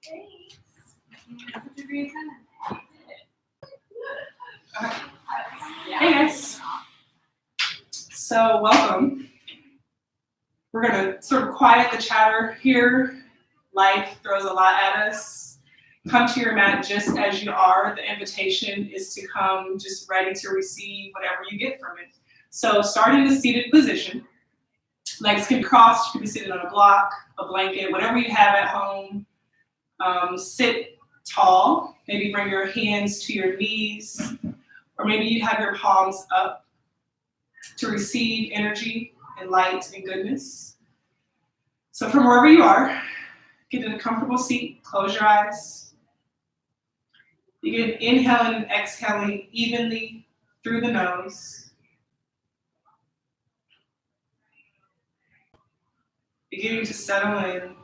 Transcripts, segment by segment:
Hey guys. So welcome. We're going to sort of quiet the chatter here. Life throws a lot at us. Come to your mat just as you are. The invitation is to come just ready to receive whatever you get from it. So start in the seated position. Legs can be crossed. You can be seated on a block, a blanket, whatever you have at home. Sit tall. Maybe bring your hands to your knees. Or maybe you have your palms up to receive energy and light and goodness. So from wherever you are, get in a comfortable seat, close your eyes. Begin inhaling and exhaling evenly through the nose. Beginning to settle in,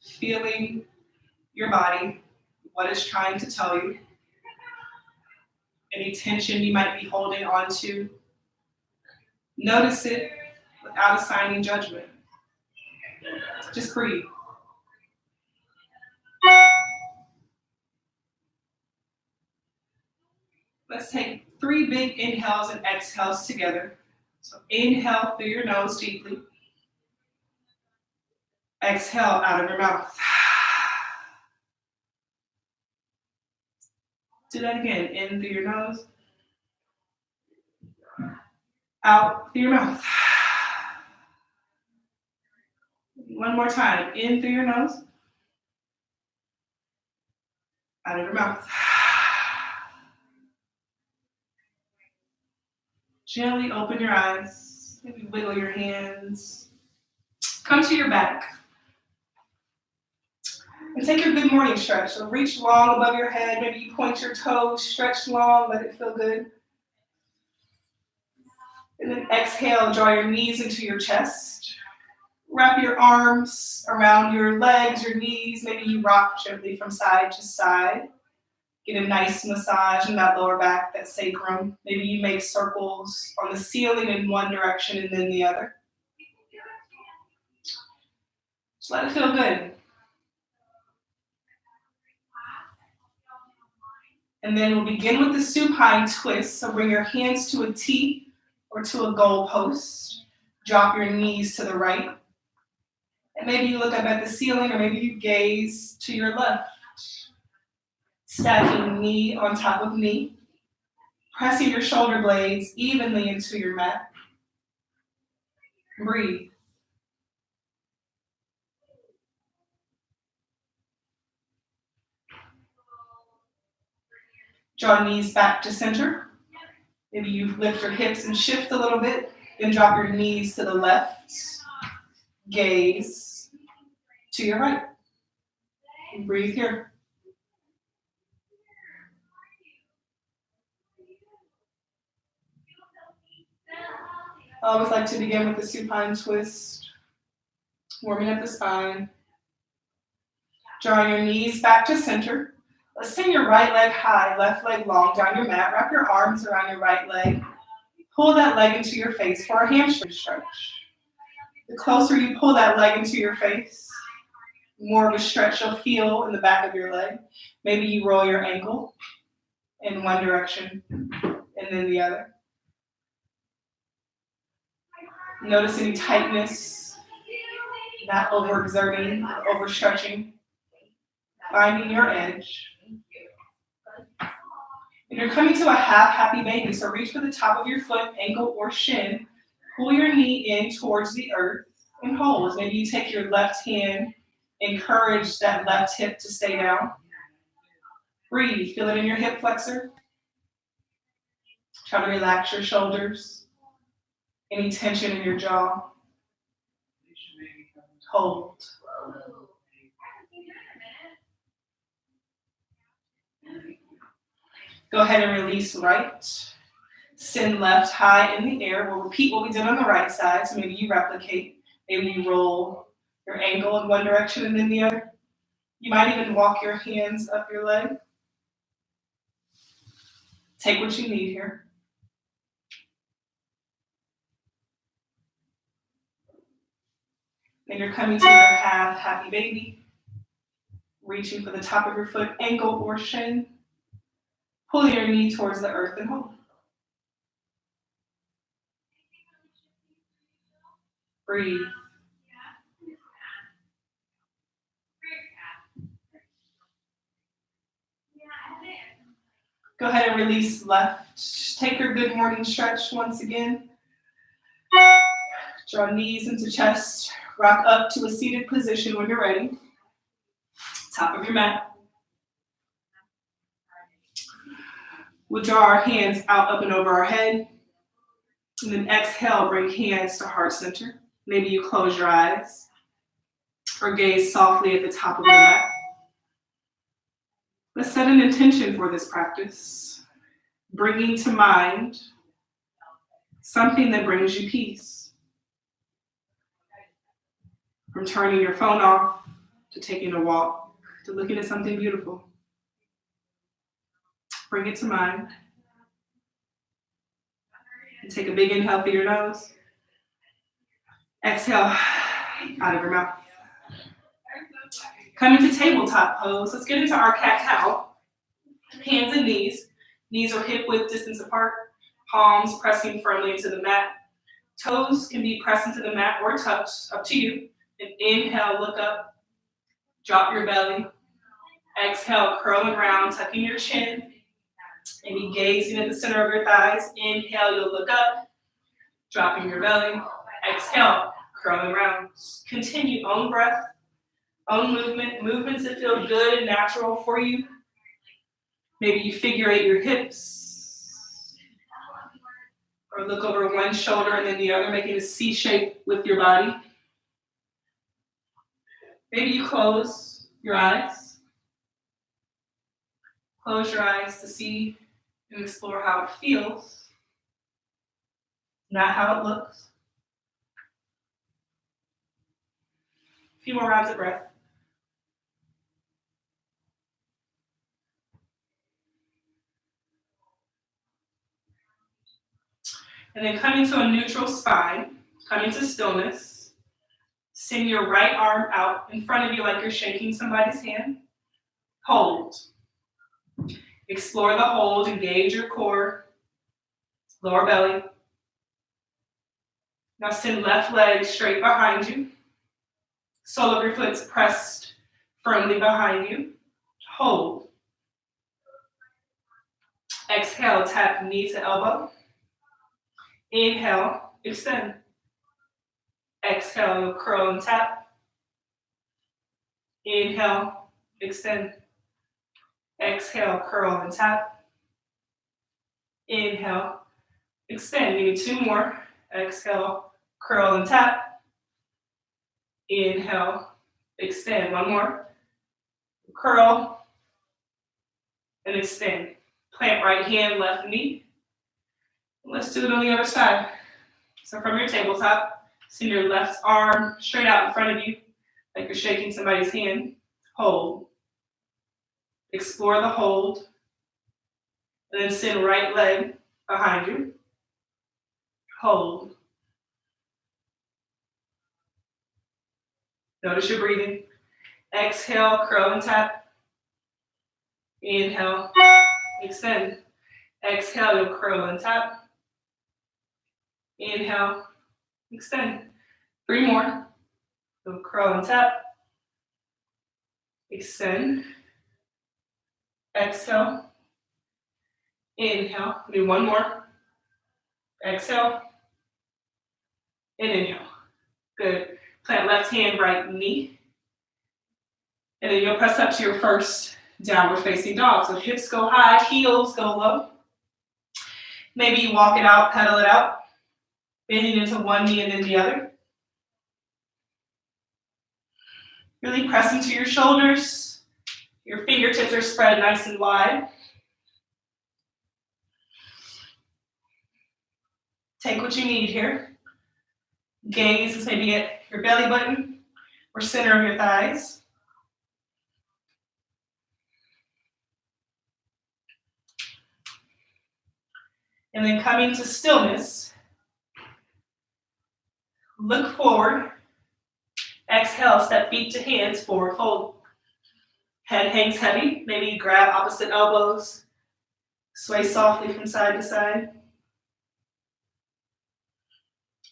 feeling your body, what it's trying to tell you. Any tension you might be holding on to. Notice it without assigning judgment. Just breathe. Let's take 3 big inhales and exhales together. So inhale through your nose deeply. Exhale out of your mouth. Do that again. In through your nose. Out through your mouth. One more time. In through your nose. Out of your mouth. Gently open your eyes. Maybe wiggle your hands. Come to your back. And take your good morning stretch. So reach long above your head. Maybe you point your toes, stretch long, let it feel good. And then exhale, draw your knees into your chest. Wrap your arms around your legs, your knees. Maybe you rock gently from side to side. Get a nice massage in that lower back, that sacrum. Maybe you make circles on the ceiling in one direction and then the other. Just let it feel good. And then we'll begin with the supine twist. So bring your hands to a T or to a goal post. Drop your knees to the right. And maybe you look up at the ceiling or maybe you gaze to your left. Stacking knee on top of knee. Pressing your shoulder blades evenly into your mat. Breathe. Draw knees back to center. Maybe you lift your hips and shift a little bit. Then drop your knees to the left. Gaze to your right. And breathe here. I always like to begin with the supine twist. Warming up the spine. Drawing your knees back to center. Let's send your right leg high, left leg long down your mat. Wrap your arms around your right leg. Pull that leg into your face for a hamstring stretch. The closer you pull that leg into your face, the more of a stretch you'll feel in the back of your leg. Maybe you roll your ankle in one direction and then the other. Notice any tightness, not overexerting, overstretching. Finding your edge. And you're coming to a half happy baby. So reach for the top of your foot, ankle, or shin. Pull your knee in towards the earth and hold. Maybe you take your left hand, encourage that left hip to stay down. Breathe. Feel it in your hip flexor. Try to relax your shoulders. Any tension in your jaw. Hold. Go ahead and release right. Send left high in the air. We'll repeat what we did on the right side. So maybe you replicate. Maybe you roll your ankle in one direction and then the other. You might even walk your hands up your leg. Take what you need here. And you're coming to your half happy baby. Reaching for the top of your foot, ankle or shin. Pulling your knee towards the earth and hold. Breathe. Go ahead and release left. Take your good morning stretch once again. Draw knees into chest. Rock up to a seated position when you're ready. Top of your mat. We'll draw our hands out, up, and over our head. And then exhale, bring hands to heart center. Maybe you close your eyes or gaze softly at the top of your mat. Let's set an intention for this practice, bringing to mind something that brings you peace. From turning your phone off, to taking a walk, to looking at something beautiful. Bring it to mind. And take a big inhale through your nose. Exhale out of your mouth. Coming to tabletop pose. Let's get into our cat-cow. Hands and knees. Knees are hip width distance apart. Palms pressing firmly into the mat. Toes can be pressed into the mat or touched, up to you. And inhale, look up. Drop your belly. Exhale, curling around, tucking your chin. Maybe gazing at the center of your thighs. Inhale, you'll look up. Dropping your belly. Exhale, curling around. Continue, own breath, own movement. Movements that feel good and natural for you. Maybe you figure eight your hips. Or look over one shoulder and then the other, making a C shape with your body. Maybe you close your eyes. Close your eyes to see and explore how it feels, not how it looks. A few more rounds of breath. And then coming to a neutral spine, coming to stillness. Send your right arm out in front of you like you're shaking somebody's hand. Hold. Explore the hold, engage your core, lower belly. Now send left leg straight behind you. Sole of your foot's pressed firmly behind you. Hold. Exhale, tap knee to elbow. Inhale, extend. Exhale, you'll curl and tap. Inhale, extend. Exhale, curl and tap. Inhale, extend. Maybe two more. Exhale, curl and tap. Inhale, extend. One more. Curl and extend. Plant right hand, left knee. Let's do it on the other side. So from your tabletop, send your left arm straight out in front of you, like you're shaking somebody's hand. Hold. Explore the hold. And then send right leg behind you. Hold. Notice your breathing. Exhale, curl and tap. Inhale, extend. Exhale, you'll curl and tap. Inhale, extend. Three more. You'll curl and tap. Extend. Exhale. Inhale. Do one more. Exhale. And inhale. Good. Plant left hand, right knee. And then you'll press up to your first downward facing dog. So hips go high, heels go low. Maybe you walk it out, pedal it out. Bending into one knee and then the other. Really press into your shoulders. Your fingertips are spread nice and wide. Take what you need here. Gaze is maybe at your belly button or center of your thighs. And then coming to stillness, look forward. Exhale, step feet to hands, forward fold. Head hangs heavy. Maybe you grab opposite elbows. Sway softly from side to side.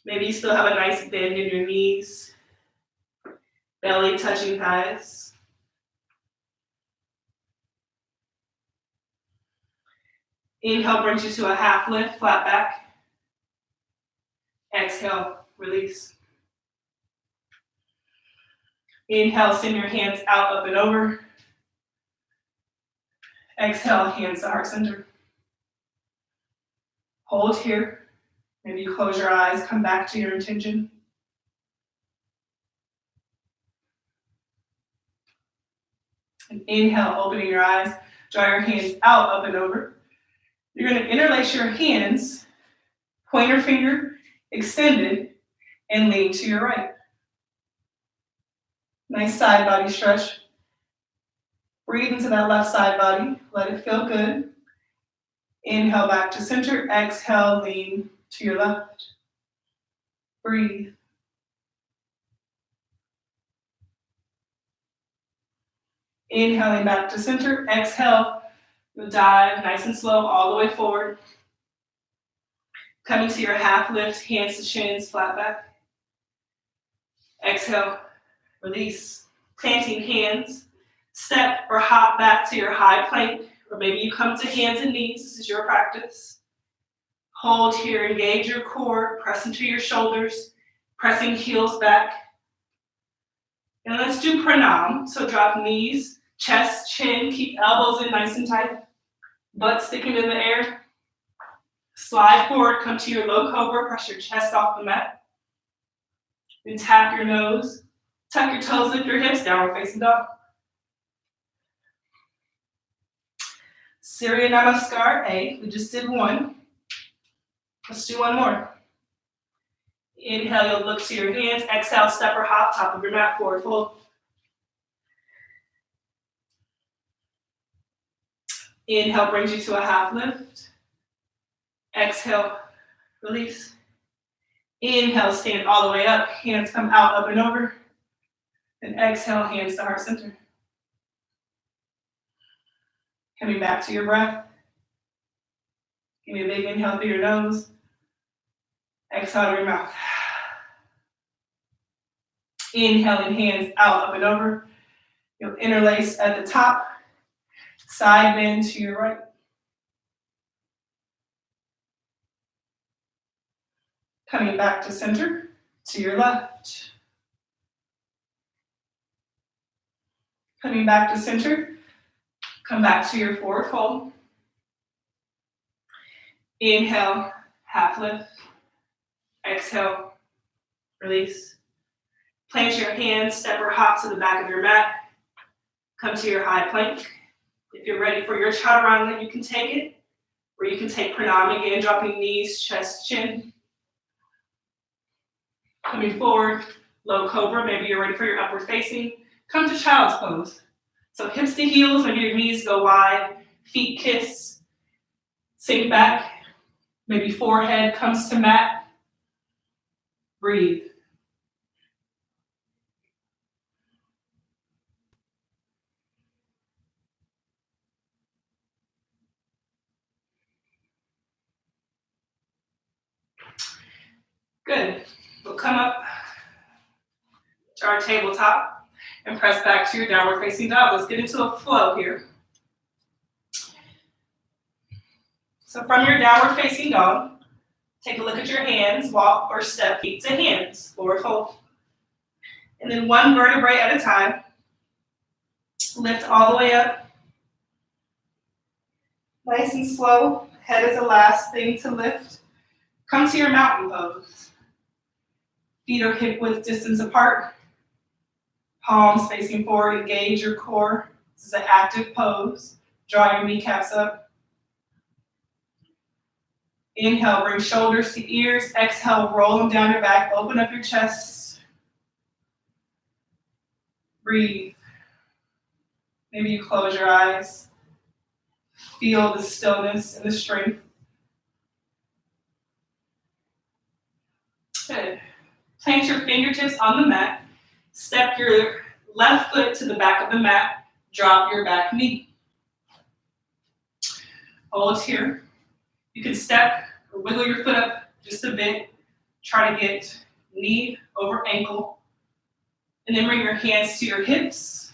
Maybe you still have a nice bend in your knees. Belly touching thighs. Inhale brings you to a half lift, flat back. Exhale, release. Inhale, send your hands out, up and over. Exhale, hands to heart center. Hold here. Maybe you close your eyes, come back to your intention. And inhale, opening your eyes. Draw your hands out, up and over. You're going to interlace your hands, pointer finger extended, and lean to your right. Nice side body stretch. Breathe into that left side body. Let it feel good. Inhale back to center. Exhale, lean to your left. Breathe. Inhaling back to center. Exhale. You'll dive nice and slow all the way forward. Coming to your half lift, hands to shins, flat back. Exhale, release. Planting hands. Step or hop back to your high plank, or maybe you come to hands and knees. This is your practice. Hold here, engage your core, press into your shoulders, pressing heels back. And let's do pranam. So drop knees, chest, chin, keep elbows in nice and tight. Butt sticking in the air. Slide forward, come to your low cobra, press your chest off the mat. Then tap your nose, tuck your toes, lift your hips, downward facing dog. Surya Namaskar A, we just did one. Let's do one more. Inhale, you'll look to your hands. Exhale, step or hop, top of your mat, forward fold. Inhale brings you to a half lift. Exhale, release. Inhale, stand all the way up. Hands come out, up and over. And exhale, hands to heart center. Coming back to your breath. Give me a big inhale through your nose. Exhale out of your mouth. Inhaling, hands out, up and over. You'll interlace at the top. Side bend to your right. Coming back to center, to your left. Coming back to center. Come back to your forward fold. Inhale, half lift. Exhale, release. Plant your hands, step or hop to the back of your mat. Come to your high plank. If you're ready for your chaturanga, you can take it. Or you can take pranam again, dropping knees, chest, chin. Coming forward, low cobra. Maybe you're ready for your upward facing. Come to child's pose. So hips to heels, maybe your knees go wide, feet kiss, sink back, maybe forehead comes to mat, breathe. Good, we'll come up to our tabletop and press back to your downward facing dog. Let's get into a flow here. So from your downward facing dog, take a look at your hands, walk or step feet to hands, forward fold. And then one vertebrae at a time. Lift all the way up. Nice and slow. Head is the last thing to lift. Come to your mountain pose. Feet are hip width distance apart. Palms facing forward, engage your core. This is an active pose. Draw your kneecaps up. Inhale, bring shoulders to ears. Exhale, roll them down your back. Open up your chest. Breathe. Maybe you close your eyes. Feel the stillness and the strength. Good. Plant your fingertips on the mat. Step your left foot to the back of the mat. Drop your back knee. Hold here. You can step or wiggle your foot up just a bit. Try to get knee over ankle. And then bring your hands to your hips.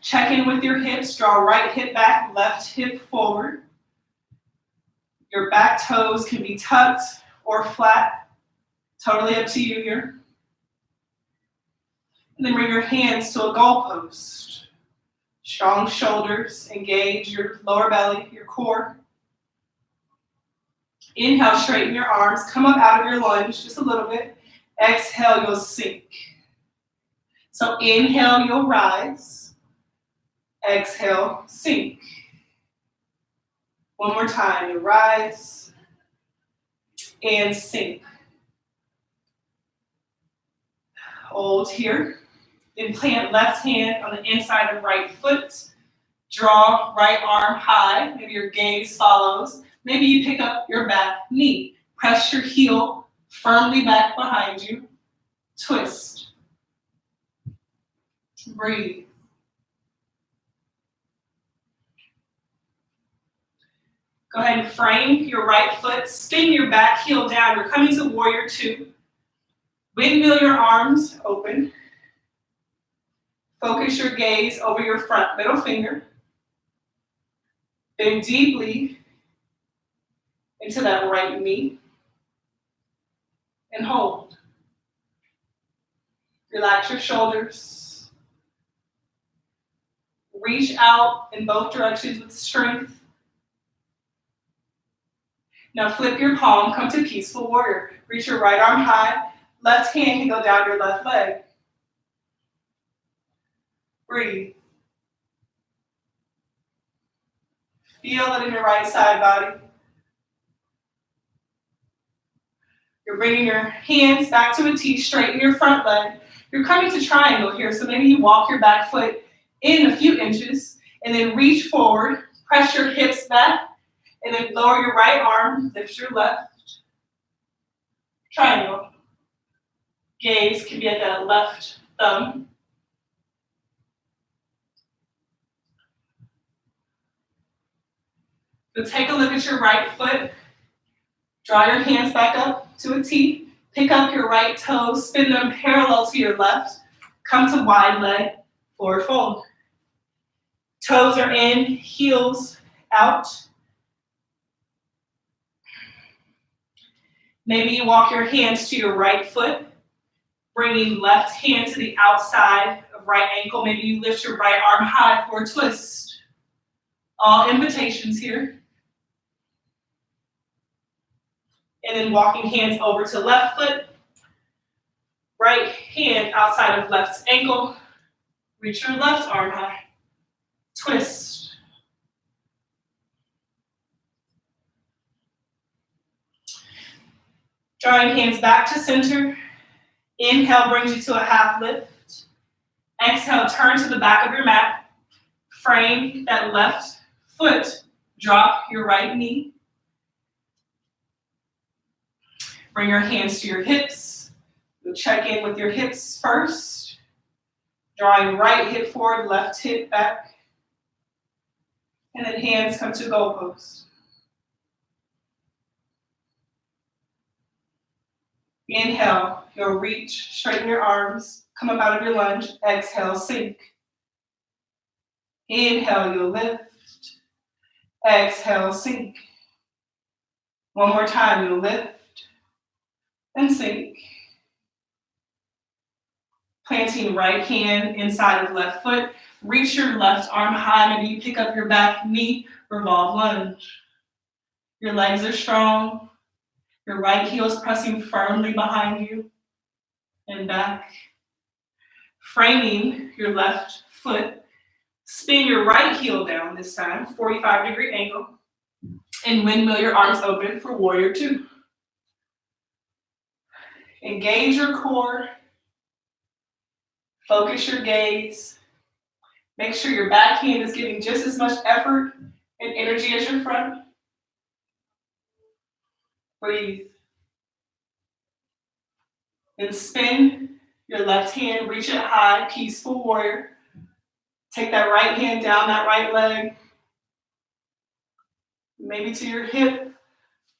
Check in with your hips. Draw right hip back, left hip forward. Your back toes can be tucked or flat. Totally up to you here. And then bring your hands to a goalpost. Strong shoulders. Engage your lower belly, your core. Inhale, straighten your arms. Come up out of your lunge just a little bit. Exhale, you'll sink. So inhale, you'll rise. Exhale, sink. One more time, you rise and sink. Hold here. Then plant left hand on the inside of right foot. Draw right arm high. Maybe your gaze follows. Maybe you pick up your back knee. Press your heel firmly back behind you. Twist. Breathe. Go ahead and frame your right foot. Spin your back heel down. You're coming to warrior two. Windmill your arms open. Focus your gaze over your front middle finger. Bend deeply into that right knee. And hold. Relax your shoulders. Reach out in both directions with strength. Now flip your palm, come to peaceful warrior. Reach your right arm high. Left hand can go down your left leg. Breathe. Feel it in your right side body. You're bringing your hands back to a T, straighten your front leg. You're coming to triangle here, so maybe you walk your back foot in a few inches, and then reach forward, press your hips back, and then lower your right arm, lift your left. Triangle. Gaze can be at that left thumb. So take a look at your right foot. Draw your hands back up to a T. Pick up your right toes, spin them parallel to your left. Come to wide leg, forward fold. Toes are in, heels out. Maybe you walk your hands to your right foot, bringing left hand to the outside of right ankle. Maybe you lift your right arm high for a twist. All invitations here. And then walking hands over to left foot. Right hand outside of left ankle. Reach your left arm high. Twist. Drawing hands back to center. Inhale brings you to a half lift. Exhale, turn to the back of your mat. Frame that left foot. Drop your right knee. Bring your hands to your hips. You'll check in with your hips first. Drawing right hip forward, left hip back. And then hands come to goalpost. Inhale, you'll reach, straighten your arms, come up out of your lunge. Exhale, sink. Inhale, you'll lift. Exhale, sink. One more time, you'll lift and sink. Planting right hand inside of left foot. Reach your left arm high. Maybe you pick up your back knee, revolve lunge. Your legs are strong. Your right heel is pressing firmly behind you and back. Framing your left foot. Spin your right heel down this time, 45-degree angle. And windmill your arms open for warrior two. Engage your core. Focus your gaze. Make sure your back hand is giving just as much effort and energy as your front. Breathe. Then spin your left hand, reach it high, peaceful warrior. Take that right hand down that right leg, maybe to your hip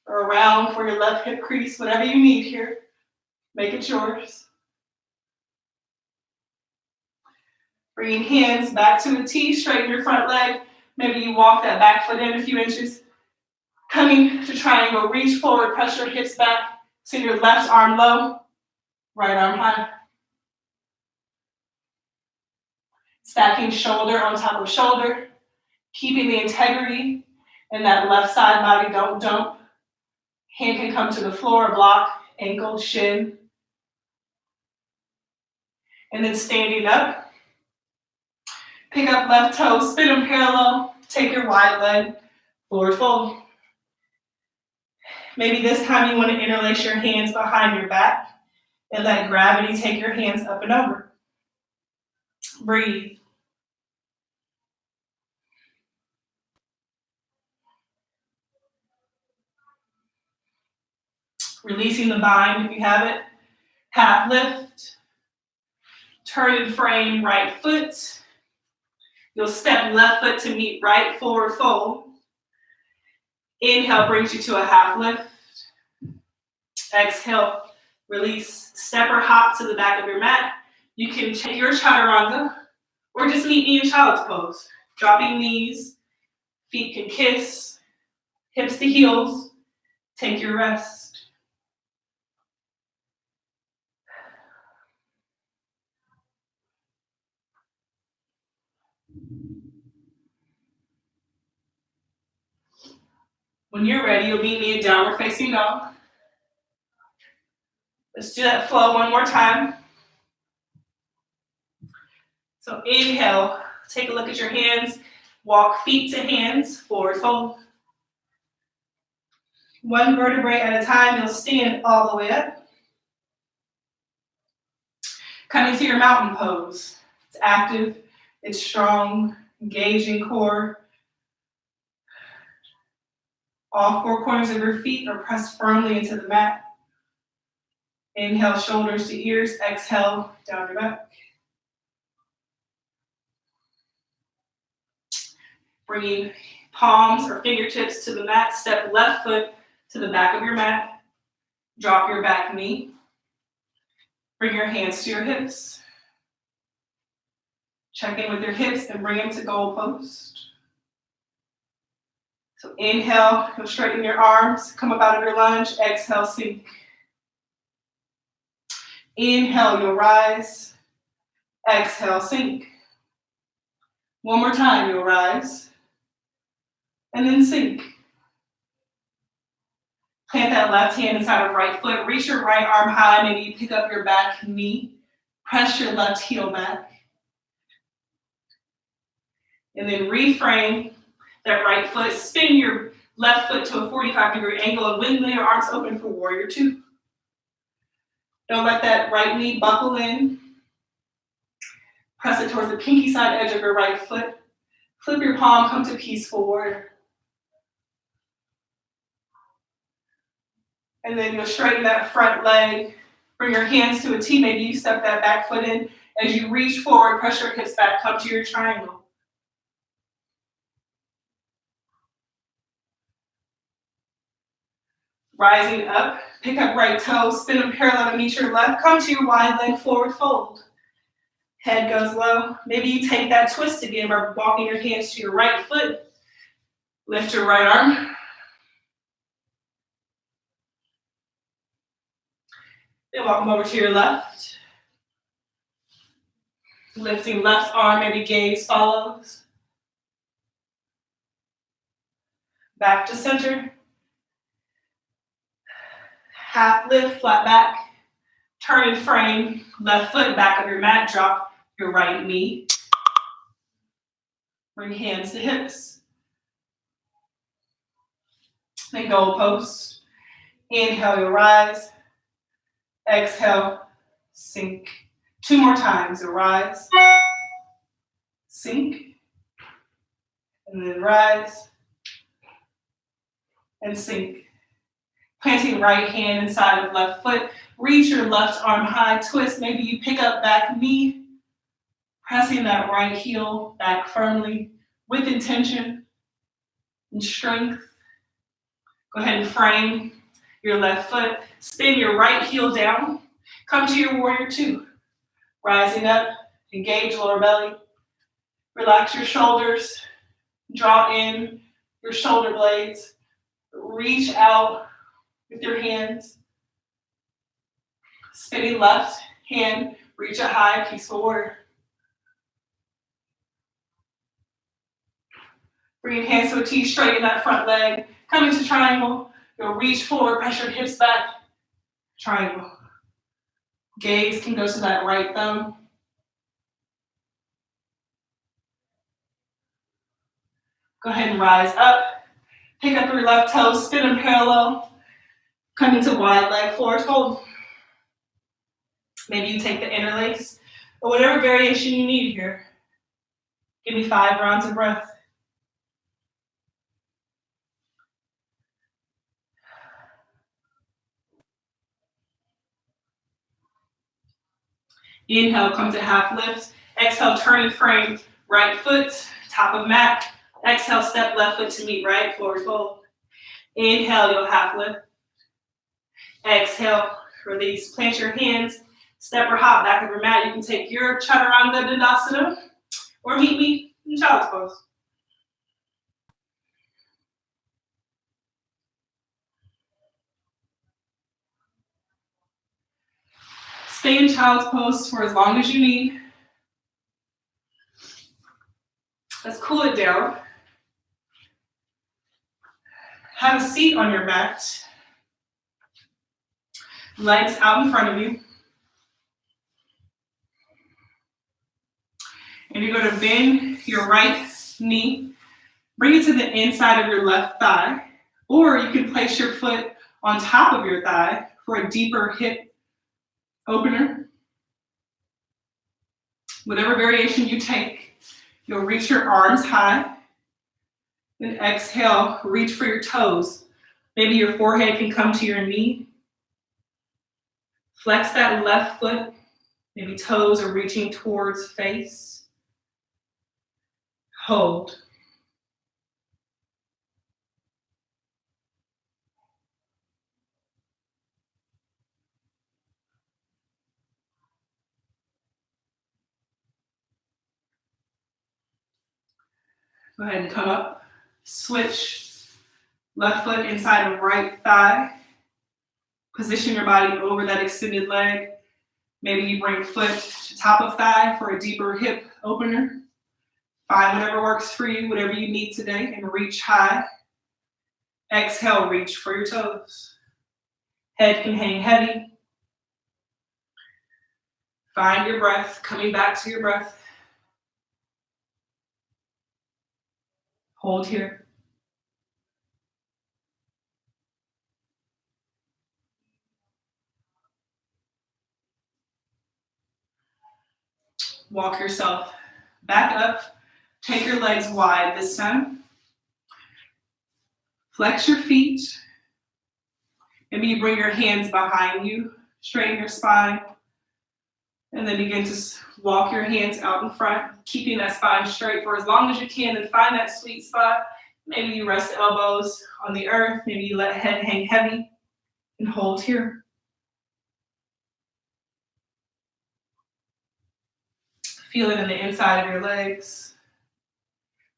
or around for your left hip crease, whatever you need here. Make it yours. Bringing hands back to a T, straighten your front leg. Maybe you walk that back foot in a few inches. Coming to triangle, reach forward, press your hips back. Send your left arm low, right arm high. Stacking shoulder on top of shoulder, keeping the integrity in that left side body, don't dump. Hand can come to the floor, block, ankle, shin. And then standing up, pick up left toe, spin them parallel, take your wide leg, forward fold. Maybe this time you want to interlace your hands behind your back and let gravity take your hands up and over. Breathe. Releasing the bind if you have it. Half lift. Turn and frame right foot. You'll step left foot to meet right, forward fold. Inhale brings you to a half lift. Exhale, release, step or hop to the back of your mat. You can take your chaturanga or just meet me in child's pose. Dropping knees, feet can kiss, hips to heels. Take your rest. When you're ready, you'll meet me in downward facing dog. Let's do that flow one more time. So inhale, take a look at your hands. Walk feet to hands, forward fold. One vertebrae at a time, you'll stand all the way up. Coming to your mountain pose. It's active, it's strong, engaging core. All four corners of your feet are pressed firmly into the mat. Inhale, shoulders to ears. Exhale, down your back. Bringing palms or fingertips to the mat. Step left foot to the back of your mat. Drop your back knee. Bring your hands to your hips. Check in with your hips and bring them to goal post. So inhale, you'll straighten your arms, come up out of your lunge. Exhale, sink. Inhale, you'll rise. Exhale, sink. One more time, you'll rise. And then sink. Plant that left hand inside of right foot. Reach your right arm high. Maybe you pick up your back knee. Press your left heel back. And then reframe that right foot. Spin your left foot to a 45-degree angle and windmill your arms open for warrior two. Don't let that right knee buckle in. Press it towards the pinky side edge of your right foot. Flip your palm, come to peaceful warrior. And then you'll straighten that front leg. Bring your hands to a T. Maybe you step that back foot in. As you reach forward, press your hips back, come to your triangle. Rising up, pick up right toe, spin them parallel to meet your left. Come to your wide leg, forward fold. Head goes low. Maybe you take that twist again by walking your hands to your right foot. Lift your right arm. Then walk them over to your left. Lifting left arm, maybe gaze follows. Back to center. Half lift, flat back. Turn and frame, left foot, back of your mat. Drop your right knee. Bring hands to hips. Then goal post. Inhale, you'll rise. Exhale, sink. Two more times, you'll rise. Sink. And then rise. And sink. Planting right hand inside of left foot. Reach your left arm high, twist. Maybe you pick up back knee, pressing that right heel back firmly with intention and strength. Go ahead and frame your left foot. Spin your right heel down. Come to your warrior two. Rising up, engage lower belly. Relax your shoulders. Draw in your shoulder blades. Reach out with your hands. Spinning left hand, reach it high, peaceful warrior. Bringing hands to a T, straighten that front leg. Coming to triangle. You'll reach forward, press your hips back. Triangle. Gaze can go to that right thumb. Go ahead and rise up. Pick up your left toes, spin them parallel. Come into wide leg forward fold. Maybe you take the interlace, or whatever variation you need here. Give me 5 rounds of breath. Inhale, come to half lift. Exhale, turn and frame. Right foot, top of mat. Exhale, step left foot to meet right, forward fold. Inhale, you'll half lift. Exhale, release. Plant your hands, step or hop back of your mat. You can take your chaturanga dandasana or meet me in child's pose. Stay in child's pose for as long as you need. Let's cool it down. Have a seat on your mat. Legs out in front of you. And you're going to bend your right knee. Bring it to the inside of your left thigh. Or you can place your foot on top of your thigh for a deeper hip opener. Whatever variation you take, you'll reach your arms high. And exhale, reach for your toes. Maybe your forehead can come to your knee. Flex that left foot. Maybe toes are reaching towards face. Hold. Go ahead and come up. Switch. Left foot inside of right thigh. Position your body over that extended leg. Maybe you bring foot to top of thigh for a deeper hip opener. Find whatever works for you, whatever you need today, and reach high. Exhale, reach for your toes. Head can hang heavy. Find your breath, coming back to your breath. Hold here. Walk yourself back up. Take your legs wide this time. Flex your feet. Maybe you bring your hands behind you. Straighten your spine. And then begin to walk your hands out in front, keeping that spine straight for as long as you can, and find that sweet spot. Maybe you rest elbows on the earth. Maybe you let head hang heavy and hold here. Feel it in the inside of your legs.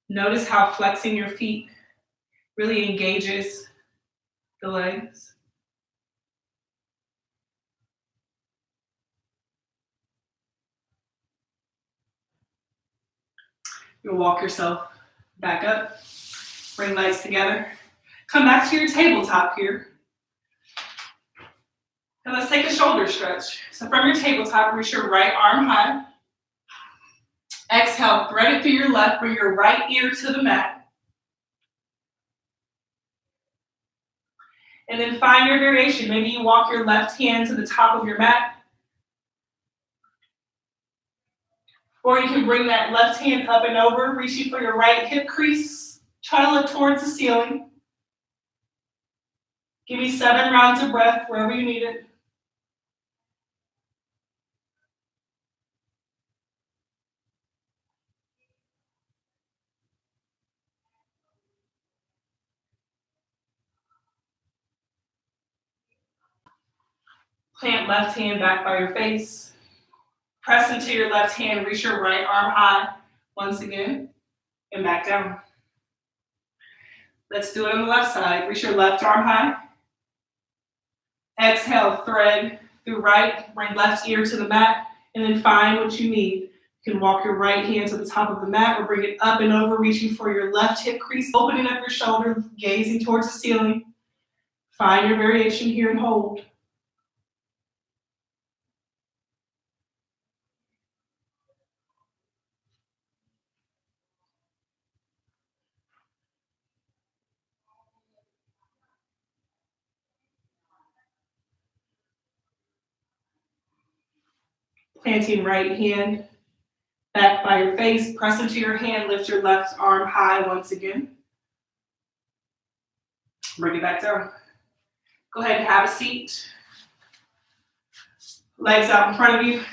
Notice how flexing your feet really engages the legs. You'll walk yourself back up. Bring legs together. Come back to your tabletop here. And let's take a shoulder stretch. So from your tabletop, reach your right arm high. Exhale, thread it through your left, bring your right ear to the mat. And then find your variation. Maybe you walk your left hand to the top of your mat. Or you can bring that left hand up and over, reaching for your right hip crease. Try to look towards the ceiling. Give me 7 rounds of breath wherever you need it. Plant left hand back by your face. Press into your left hand, reach your right arm high once again, and back down. Let's do it on the left side. Reach your left arm high. Exhale, thread through right, bring left ear to the mat, and then find what you need. You can walk your right hand to the top of the mat or bring it up and over, reaching for your left hip crease, opening up your shoulder, gazing towards the ceiling. Find your variation here and hold. Planting right hand back by your face, press into your hand, lift your left arm high once again. Bring it back down. Go ahead and have a seat. Legs out in front of you.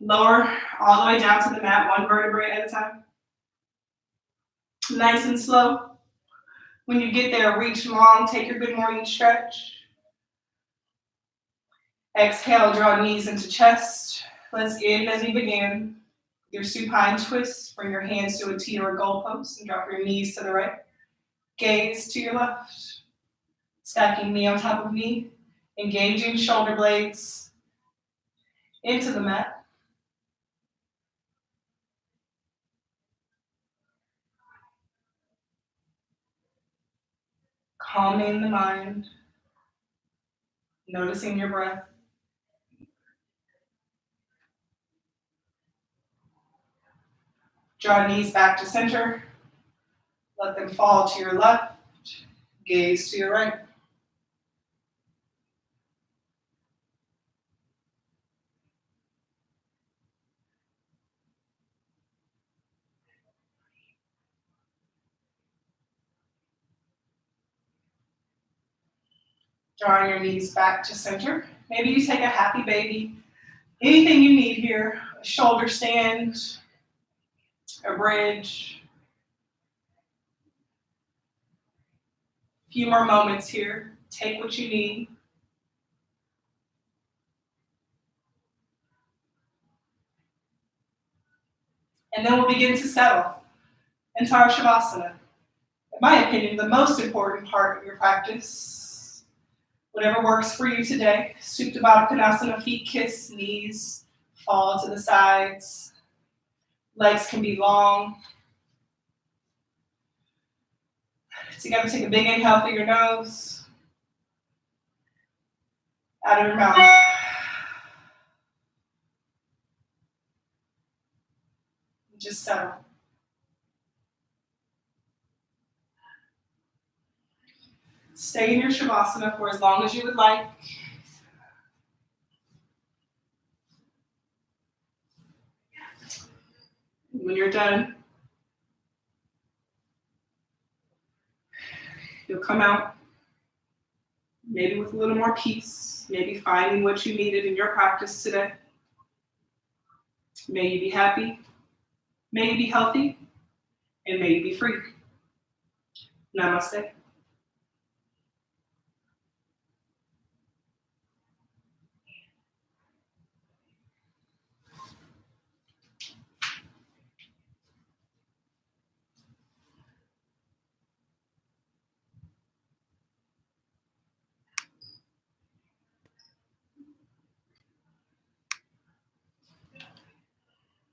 Lower all the way down to the mat, one vertebrae at a time. Nice and slow. When you get there, reach long, take your good morning stretch. Exhale, draw knees into chest. Let's end as we begin. Your supine twist, bring your hands to a T or a goalpost and drop your knees to the right. Gaze to your left. Stacking knee on top of knee. Engaging shoulder blades into the mat. Calming the mind. Noticing your breath. Draw knees back to center. Let them fall to your left. Gaze to your right. Drawing your knees back to center. Maybe you take a happy baby. Anything you need here, a shoulder stand, a bridge. A few more moments here. Take what you need. And then we'll begin to settle into our Shavasana. In my opinion, the most important part of your practice. Whatever works for you today. Supta Baddha Konasana, feet kiss, knees fall to the sides. Legs can be long. Together, take a big inhale through your nose. Out of your mouth. Just settle. Stay in your Shavasana for as long as you would like. When you're done, you'll come out maybe with a little more peace, maybe finding what you needed in your practice today. May you be happy, may you be healthy, and may you be free. Namaste.